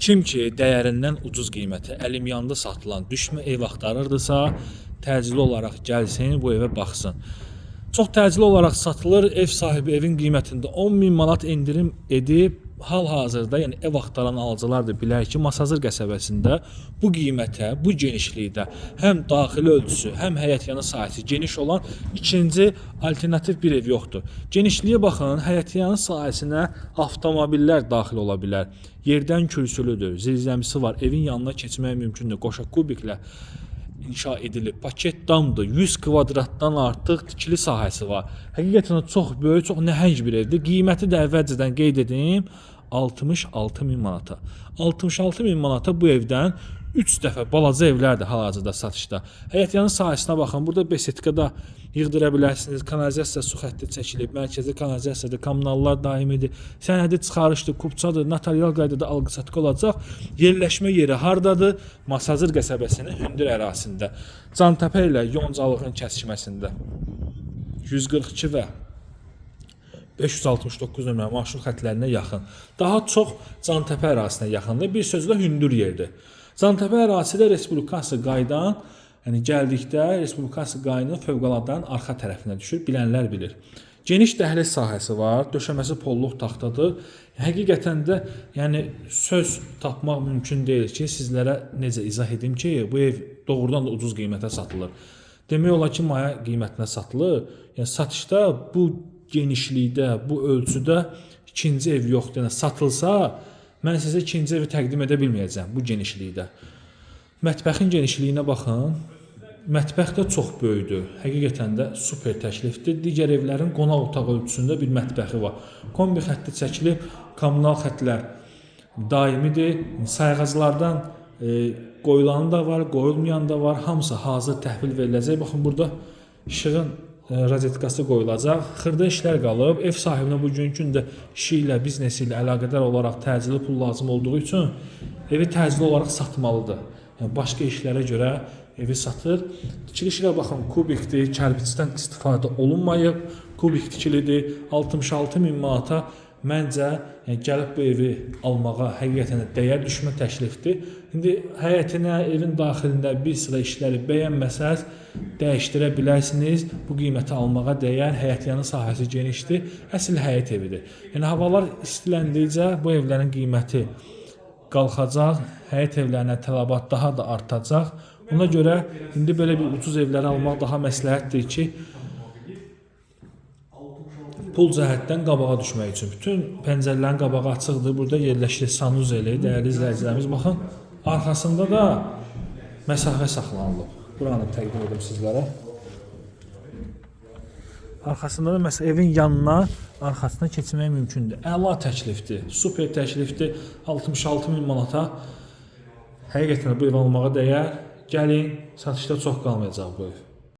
Kim ki dəyərindən ucuz qiymətə əlim yanında satılan düşmə ev axtarırdısa, təcili olaraq gəlsin, bu evə baxsın. Çox təcili olaraq satılır. Ev sahibi evin qiymətində 10.000 manat endirim edib. Hal-hazırda, yəni ev axtaran alıcılar da bilər ki, Masazır qəsəbəsində bu qiymətə, bu genişlikdə həm daxili ölçüsü, həm həyətyanı sahəsi geniş olan ikinci alternativ bir ev yoxdur. Genişliyə baxın, həyətyanı sahəsinə avtomobillər daxil ola bilər. Yerdən kürsülüdür, zirzəmisi var, evin yanına keçmək mümkündür. Qoşa kubiklə inşa edilib. Paket damdır. 100 kvadratdan artıq tikili sahəsi var. Həqiqətən çox böyük, çox nəhəng bir evdir. Qiyməti də əvvəlcədən qeyd edim, 66.000 manata. 66.000 manata bu evdən 3 dəfə balaca evlərdir hal-hazırda satışda. Həyətyanı sahəsinə baxın. Burada besetkada yığdıra bilərsiniz. Kanalizasiya su xətti çəkilib. Mərkəzi kanalizasiyadır, kommunallar daimidir. Sənədi çıxarışdır, kupçadır, notarial qaydada alqı-satqı olacaq. Yerləşmə yeri hardadır? Masazır qəsəbəsinin hündür ərazisində. Cantəpə ilə Yoncalığın kəsişməsində. 142 və 569 nömrə marşrut xəttlərinə yaxın. Daha çox Cantəpə ərazisinə yaxındır. Bir sözlə hündür yerdir. Cantəpə ərazisidə Respublikası qaydan, yəni gəldikdə Respublikası qaydının fövqəladənin arxa tərəfinə düşür, bilənlər bilir. Geniş dəhliz sahəsi var, döşəməsi polluq taxtadır. Həqiqətən də yəni söz tapmaq mümkün deyil ki, sizlərə necə izah edim ki, bu ev doğrudan da ucuz qiymətə satılır. Demək olar ki, maya qiymətinə satılır. Yəni satışda bu genişlikdə, bu ölçüdə ikinci ev yoxdur. Yəni satılsa, mən sizə ikinci evi təqdim edə bilməyəcəm bu genişlikdə. Mətbəxin genişliyinə baxın. Mətbəx də çox böyükdür. Həqiqətən də super təklifdir. Digər evlərin qonaq otağı ölçüsündə bir mətbəxi var. Kombi xətti çəkilib, kommunal xəttlər daimidir. Sayğaclardan qoyulanı da var, qoyulmayan da var. Hamısı hazır təhvil veriləcək. Baxın, burada işığın rozetkası qoyulacaq. Xırda işlər qalıb. Ev sahibinə bugünkü gündə işi ilə, biznesi ilə əlaqədar olaraq təcili pul lazım olduğu üçün evi təcili olaraq satmalıdır. Yəni başqa işlərə görə evi satır. Tikiliş ilə baxın, kubikdir, kərpiçdən istifadə olunmayıb. Kubik tikilidir. 66.000 manata məncə gəlib bu evi almağa həqiqətən dəyər düşmə təklifdir. İndi həyətinə, evin daxilində bir sıra işləri bəyənməsəz, dəyişdirə bilərsiniz. Bu qiyməti almağa dəyər, həyətyanı sahəsi genişdir, əsl həyət evidir. Yəni havalar istiləndikcə bu evlərin qiyməti qalxacaq, həyət evlərinə tələbat daha da artacaq. Ona görə indi belə bir ucuz evləri almaq daha məsləhətdir ki, pul cəhətdən qabağa düşmək üçün. Bütün pəncərələrin qabağı açıqdır. Burada yerləşir sanuzeli, dəyərli izləyicilərimiz. Baxın, arxasında da məsafə saxlanılıb. Buranı təqdim edim sizlərə. Arxasında da evin yanına, arxasına keçmək mümkündür. Əla təklifdir, super təklifdir. 66.000 manata həqiqətən bu ev almağa dəyər. Gəlin, satışda çox qalmayacaq bu ev.